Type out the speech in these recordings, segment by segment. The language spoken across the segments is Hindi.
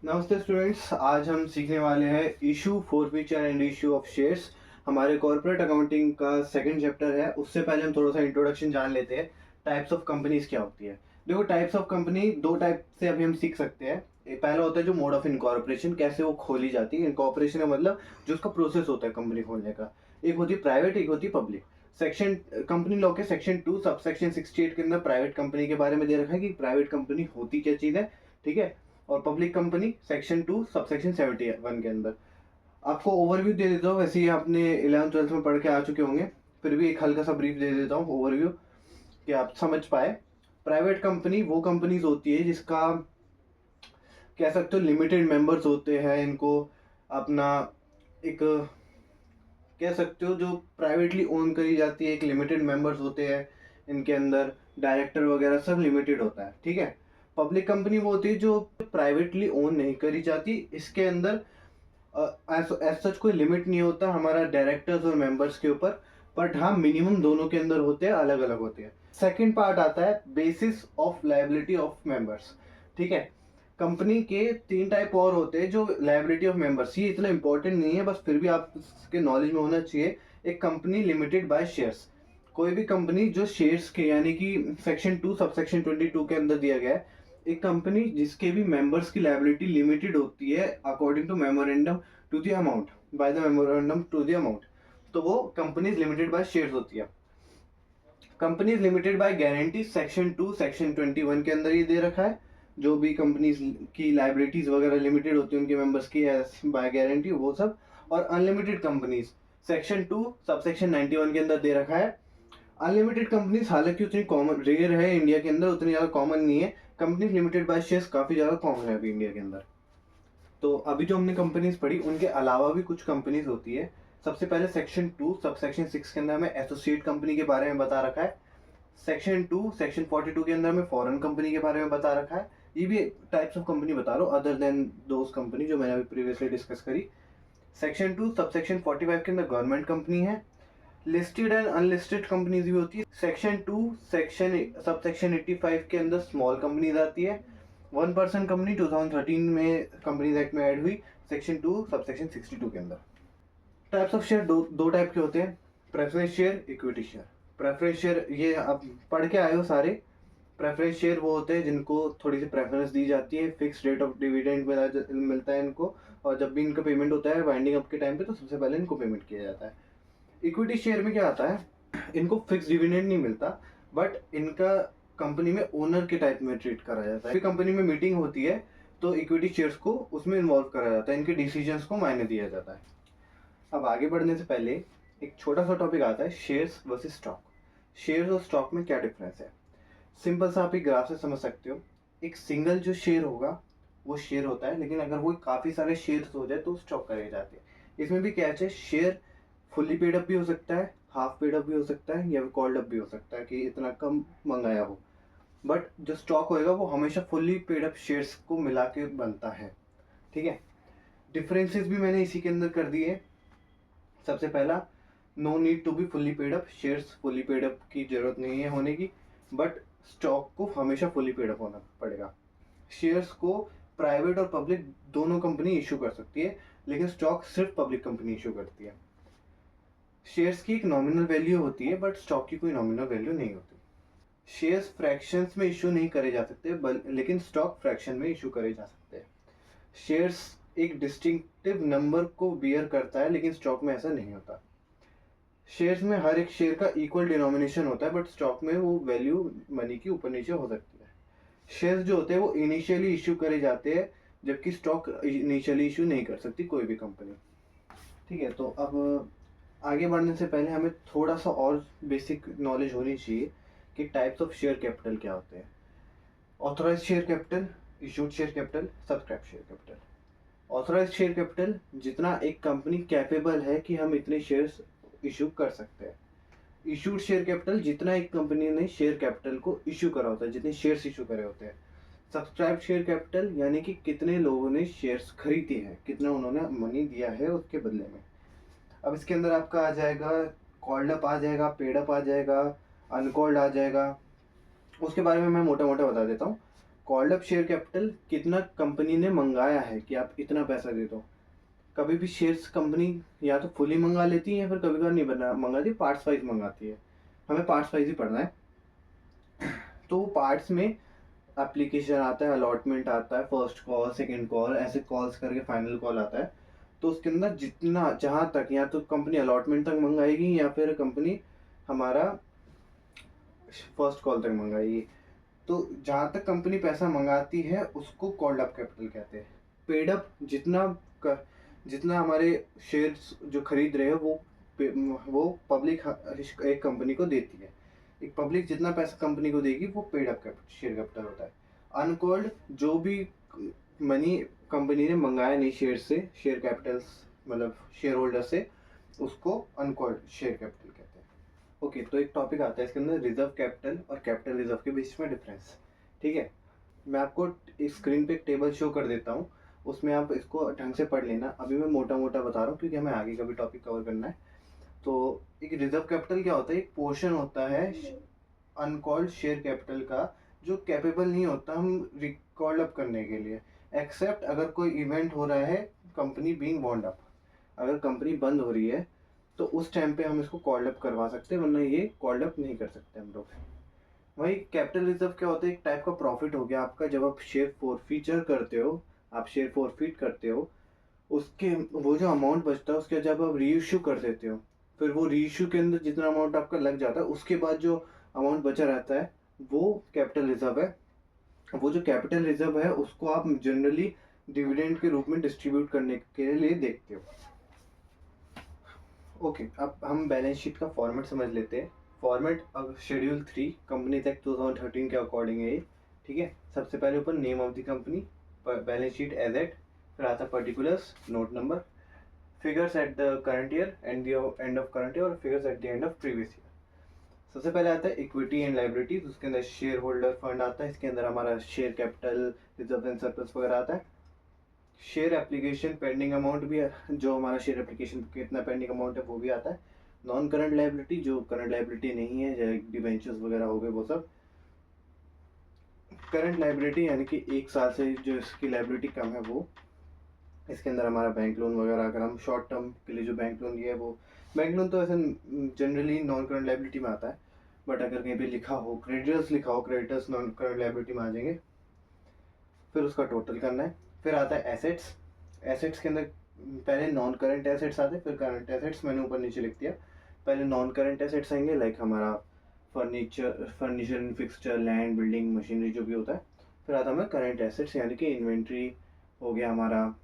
नमस्ते स्टूडेंट्स, आज हम सीखने वाले हैं issue forfeiture and issue of shares. हमारे कॉर्पोरेट अकाउंटिंग का सेकंड चैप्टर है। उससे पहले हम थोड़ा सा इंट्रोडक्शन जान लेते हैं। टाइप्स ऑफ कंपनीज क्या होती है। देखो, टाइप्स ऑफ कंपनी दो टाइप से अभी हम सीख सकते हैं। पहला होता है जो मोड ऑफ इनकॉर्पोरेशन, कैसे वो खोली जाती है। इनकॉर्पोरेशन का मतलब जो उसका प्रोसेस होता है कंपनी खोलने का। एक होती है प्राइवेट, एक होती है पब्लिक। सेक्शन कंपनी लॉ के सेक्शन 2 सब सेक्शन 68 के अंदर प्राइवेट कंपनी के बारे में दे रखा है कि प्राइवेट कंपनी होती क्या चीज़ है। ठीक है। और public company section 2 sub section 71 के अंदर। आपको ओवरव्यू दे देता हूँ, वैसे ही आपने 11th 12th में पढ़ के आ चुके होंगे। फिर भी एक हल्का सा ब्रीफ दे देता हूँ ओवरव्यू, कि आप समझ पाए। प्राइवेट कंपनी वो कंपनीज होती है जिसका कह सकते हो लिमिटेड मेंबर्स होते हैं। इनको अपना एक कह सकते हो जो प्राइवेटली ओन करी जाती है, एक लिमिटेड मेंबर्स होते हैं। इनके अंदर डायरेक्टर वगैरह सब लिमिटेड होता है। ठीक है। पब्लिक कंपनी वो होती है जो प्राइवेटली ओन नहीं करी जाती। इसके अंदर एज सच कोई लिमिट नहीं होता हमारा डायरेक्टर्स और मेंबर्स के ऊपर। बट हाँ, मिनिमम दोनों के अंदर होते हैं, अलग अलग होते हैं। सेकंड पार्ट आता है basis of liability of members. ठीक है। कंपनी के तीन टाइप और होते हैं जो लायबिलिटी ऑफ मेंबर्स, ये इतना इंपॉर्टेंट नहीं है, बस फिर भी आपके नॉलेज में होना चाहिए। एक कंपनी लिमिटेड बाय शेयर्स, कोई भी कंपनी जो शेयर्स के यानी कि सेक्शन 2 सब सेक्शन 22 के अंदर दिया गया है। एक कंपनी जिसके भी मेंबर्स की लायबिलिटी लिमिटेड होती है according to memorandum to the amount, by the memorandum to the amount, तो वो कंपनीज लिमिटेड बाय शेयर्स होती है। Companies limited by guarantee section 2 section 21 के अंदर ये दे रखा है। जो भी कंपनीज की लाइबिलिटीज वगैरह लिमिटेड होती है उनके मेंबर्स की बाय गारंटी वो सब। और unlimited companies section 2 sub section 91 के अंदर दे रखा है। अनलिमिटेड कंपनीज हालांकि उतनी कॉमन रेयर है इंडिया के अंदर, उतनी ज़्यादा कॉमन नहीं है। कंपनीज लिमिटेड बाय शेयर्स काफ़ी ज़्यादा कॉमन है अभी इंडिया के अंदर। तो अभी जो हमने कंपनीज पढ़ी उनके अलावा भी कुछ कंपनीज होती है। सबसे पहले सेक्शन 2 सब सेक्शन 6 के अंदर हमें एसोसिएट कंपनी के बारे में बता रखा है। सेक्शन 2 सेक्शन 42 के अंदर में फॉरेन कंपनी के बारे में बता रखा है। ये भी टाइप्स ऑफ कंपनी बता रहा हूँ अदर देन दोज कंपनी जो मैंने अभी प्रीवियसली डिस्कस करी। सेक्शन 2 सब सेक्शन 45 के अंदर गवर्नमेंट कंपनी है। लिस्टेड एंड अनलिस्टेड कंपनीज भी होती है। सेक्शन 2 सेक्शन सब सेक्शन 85 के अंदर स्मॉल कंपनीज आती है। 1 पर्सन कंपनी 2013 में कंपनीज एक्ट में ऐड हुई सेक्शन 2 सब सेक्शन 62 के अंदर। टाइप्स ऑफ शेयर दो टाइप के होते हैं, preference share, equity share. Preference share ये आप पढ़ के आए हो सारे। प्रेफरेंस शेयर वो होते हैं जिनको थोड़ी सी प्रेफरेंस दी जाती है, फिक्स रेट ऑफ डिविडेंड मिलता है इनको। और जब भी इनका पेमेंट होता है वाइंडिंग अप के टाइम पे तो सबसे पहले इनको पेमेंट किया जाता है। इक्विटी शेयर में क्या आता है, इनको फिक्स डिविडेंड नहीं मिलता, बट इनका कंपनी में ओनर के टाइप में ट्रीट करा जाता है। कंपनी में मीटिंग होती है तो इक्विटी शेयर्स को उसमें इन्वॉल्व करा जाता है, इनके डिसीजंस को मायने दिया जाता है। अब आगे बढ़ने से पहले एक छोटा सा टॉपिक आता है, शेयर्स वर्सेस स्टॉक। शेयर्स और स्टॉक में क्या डिफरेंस है। सिंपल सा आप एक ग्राफ से समझ सकते हो। एक सिंगल जो शेयर होगा वो शेयर होता है, लेकिन अगर वो काफ़ी सारे शेयर्स हो जाए तो स्टॉक करे जाते हैं। इसमें भी कैच है, शेयर फुल्ली पेड अप भी हो सकता है, हाफ पेड अप भी हो सकता है, या कॉल्ड अप भी हो सकता है कि इतना कम मंगाया हो। बट जो स्टॉक होएगा वो हमेशा फुल्ली पेड अप शेयर्स को मिला के बनता है। ठीक है। डिफरेंसेस भी मैंने इसी के अंदर कर दिए। सबसे पहला, no need to be fully paid up, shares fully paid up की जरूरत नहीं है होने की, बट स्टॉक को हमेशा फुल्ली पेड अप होना पड़ेगा। शेयर्स को प्राइवेट और पब्लिक दोनों कंपनी इशू कर सकती है, लेकिन स्टॉक सिर्फ पब्लिक कंपनी इशू करती है। शेयर्स की एक नॉमिनल वैल्यू होती है बट स्टॉक की कोई नॉमिनल वैल्यू नहीं होती। शेयर्स फ्रैक्शंस में इशू नहीं करे जा सकते, लेकिन स्टॉक फ्रैक्शन में इशू करे जा सकते हैं। शेयर्स एक डिस्टिंक्टिव नंबर को बियर करता है, लेकिन स्टॉक में ऐसा नहीं होता। शेयर्स में हर एक शेयर का इक्वल डिनोमिनेशन होता है, बट स्टॉक में वो वैल्यू मनी की ऊपर नीचे हो सकती है। शेयर्स जो होते हैं वो इनिशियली इशू करे जाते हैं, जबकि स्टॉक इनिशियली इशू नहीं कर सकती कोई भी कंपनी। ठीक है। तो अब आगे बढ़ने से पहले हमें थोड़ा सा और बेसिक नॉलेज होनी चाहिए कि टाइप्स ऑफ शेयर कैपिटल क्या होते हैं। Authorise share capital, issued share capital, subscribe share capital. Authorise share capital जितना एक कंपनी कैपेबल है कि हम इतने शेयर्स इशू कर सकते हैं। इशूड शेयर कैपिटल जितना एक कंपनी ने शेयर कैपिटल को इशू करा होता है, जितने शेयर्स इशू करे होते हैं। सब्सक्राइब शेयर कैपिटल यानी कि कितने लोगों ने शेयर्स खरीदे हैं, कितना उन्होंने मनी दिया है उसके बदले में। अब इसके अंदर आपका आ जाएगा कॉल्ड अप आ जाएगा, पेड अप आ जाएगा, अनकॉल्ड आ जाएगा। उसके बारे में मैं मोटा मोटा बता देता हूँ। कॉल्ड अप शेयर कैपिटल कितना कंपनी ने मंगाया है कि आप इतना पैसा दे दो। कभी भी शेयर्स कंपनी या तो फुली मंगा लेती है या फिर कभी कभार नहीं बना मंगाती, पार्ट्स वाइज मंगाती है। हमें पार्ट्स वाइज ही पढ़ना है। तो वो पार्ट्स में एप्लीकेशन आता है, अलॉटमेंट आता है, फर्स्ट कॉल, सेकंड कॉल, ऐसे कॉल्स करके फाइनल कॉल आता है। तो उसके अंदर जितना जहाँ तक या तो कंपनी अलॉटमेंट तक मंगाएगी या फिर कंपनी हमारा फर्स्ट कॉल तक मंगाएगी। तो जहाँ तक कंपनी पैसा मंगाती है उसको कॉल्ड अप कैपिटल कहते हैं। पेड अप जितना हमारे शेयर्स जो खरीद रहे हैं वो पब्लिक एक कंपनी को देती है। एक पब्लिक जितना पैसा कंपनी को देगी वो पेड अप शेयर कैपिटल होता है। अनकॉल्ड जो भी मनी कंपनी ने मंगाया नहीं शेयर से, शेयर कैपिटल्स मतलब शेयर होल्डर से, उसको अनकॉल्ड शेयर कैपिटल कहते हैं। ओके, तो एक टॉपिक आता है इसके अंदर, रिजर्व कैपिटल और कैपिटल रिजर्व के बीच में डिफरेंस। ठीक है, मैं आपको स्क्रीन पे एक टेबल शो कर देता हूँ, उसमें आप इसको ढंग से पढ़ लेना। अभी मैं मोटा मोटा बता रहा हूँ क्योंकि हमें आगे का भी टॉपिक कवर करना है। तो एक रिजर्व कैपिटल क्या होता है, एक पोर्शन होता है अनकॉल्ड शेयर कैपिटल का जो कैपेबल नहीं होता हम रिकॉल्ड अप करने के लिए, एक्सेप्ट अगर कोई इवेंट हो रहा है कंपनी बीइंग वाउंड अप। अगर कंपनी बंद हो रही है तो उस टाइम पे हम इसको कॉल्ड अप करवा सकते हैं, वरना ये कॉल्ड अप नहीं कर सकते हम लोग। वही कैपिटल रिजर्व क्या होता है, एक टाइप का प्रॉफिट हो गया आपका। जब आप शेयर फॉरफीचर करते हो, आप शेयर फॉरफीट करते हो, उसके वो जो अमाउंट बचता है उसके जब आप री इशू कर देते हो, फिर वो री इशू के अंदर जितना अमाउंट आपका लग जाता है उसके बाद जो अमाउंट बचा रहता है वो कैपिटल रिजर्व है। वो जो कैपिटल रिजर्व है उसको आप जनरली डिविडेंड के रूप में डिस्ट्रीब्यूट करने के लिए देखते हो। ओके, अब हम बैलेंस शीट का फॉर्मेट समझ लेते हैं। फॉर्मेट अब शेड्यूल 3 कंपनीज एक्ट 2013 के अकॉर्डिंग है ये। ठीक है, सबसे पहले ऊपर name of the company, balance sheet as at, फिर आता है particulars, note number, figures at the current year and the end of current year और figures at the end of previous year. सबसे पहले आता है इक्विटी एंड लाइबिलिटीज, उसके अंदर शेयर होल्डर फंड आता है, इसके अंदर हमारा share capital, reserve and surplus वगैरह आता है। शेयर एप्लीकेशन पेंडिंग अमाउंट भी है, जो हमारा शेयर एप्लीकेशन कितना पेंडिंग अमाउंट है वो भी आता है। नॉन करंट लाइबिलिटी, जो करंट लाइबिलिटी नहीं है, जैसे डिबेंचर्स वगैरह हो गए वो सब। करंट लाइबिलिटी यानी कि एक साल से जो इसकी लाइबिलिटी कम है वो। इसके अंदर हमारा बैंक लोन वगैरह, अगर हम शॉर्ट टर्म के लिए जो बैंक लोन लिया है वो, बैंक लोन तो ऐसे जनरली नॉन करंट लाइबिलिटी में आता है, बट अगर कहीं पे लिखा हो क्रेडिटर्स, लिखा हो क्रेडिटर्स, नॉन करंट लाइबिलिटी में आ जाएंगे। फिर उसका टोटल करना है। फिर आता है एसेट्स। एसेट्स के अंदर पहले नॉन करंट एसेट्स आते हैं, फिर करंट एसेट्स, मैंने ऊपर नीचे लिख दिया। पहले नॉन करंट एसेट्स आएंगे, लाइक हमारा furniture and fixture, land, building, machinery जो भी होता है। फिर आता है हमारा करंट एसेट्स यानी कि इन्वेंट्री हो गया हमारा,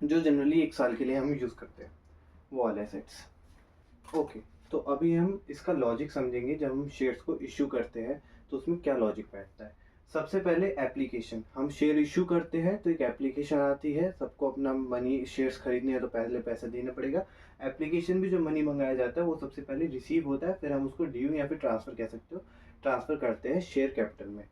जो जनरली एक साल के लिए हम यूज़ करते हैं, वो वाले एसेट्स। ओके, तो अभी हम इसका लॉजिक समझेंगे। जब हम शेयर्स को इश्यू करते हैं तो उसमें क्या लॉजिक बैठता है। सबसे पहले एप्लीकेशन, हम शेयर इशू करते हैं तो एक एप्लीकेशन आती है, सबको अपना मनी शेयर्स खरीदने हैं तो पहले पैसा देना पड़ेगा। एप्लीकेशन भी जो मनी मंगाया जाता है वो सबसे पहले रिसीव होता है, फिर हम उसको ड्यू या फिर ट्रांसफ़र कह सकते हो, ट्रांसफ़र करते हैं शेयर कैपिटल में।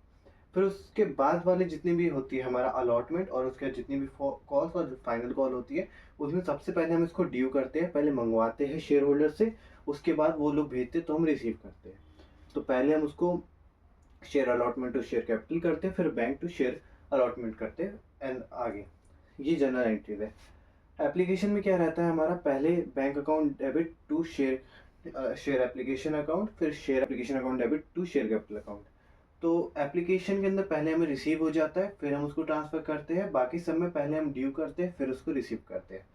फिर उसके बाद वाले जितनी भी होती है हमारा अलॉटमेंट, और उसके जितनी भी कॉल्स और फाइनल कॉल होती है, उसमें सबसे पहले हम इसको ड्यू करते हैं, पहले मंगवाते हैं शेयर होल्डर से, उसके बाद वो लोग भेजते तो हम रिसीव करते हैं। तो पहले हम उसको share allotment to share capital करते हैं, फिर बैंक टू शेयर अलॉटमेंट करते हैं, एंड आगे ये जनरल एंट्रीज है। एप्लीकेशन में क्या रहता है हमारा, पहले bank account debit to share application account, फिर share application account debit to share capital account. तो एप्लीकेशन के अंदर पहले हमें रिसीव हो जाता है, फिर हम उसको ट्रांसफ़र करते हैं, बाकी सब में पहले हम ड्यू करते हैं, फिर उसको रिसीव करते हैं।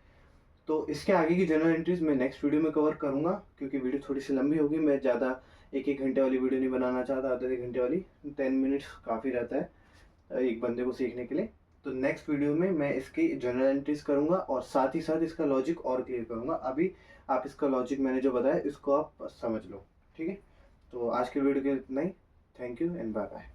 तो इसके आगे की जनरल एंट्रीज मैं नेक्स्ट वीडियो में कवर करूँगा, क्योंकि वीडियो थोड़ी सी लंबी होगी। मैं ज़्यादा एक घंटे वाली वीडियो नहीं बनाना चाहता, आधे घंटे वाली, 10 मिनट्स काफ़ी रहता है एक बंदे को सीखने के लिए। तो नेक्स्ट वीडियो में मैं इसकी जनरल एंट्रीज करूँगा और साथ ही साथ इसका लॉजिक और क्लियर करूँगा। अभी आप इसका लॉजिक मैंने जो बताया इसको आप समझ लो, ठीक है। तो आज के वीडियो के इतना ही। Thank you and bye bye.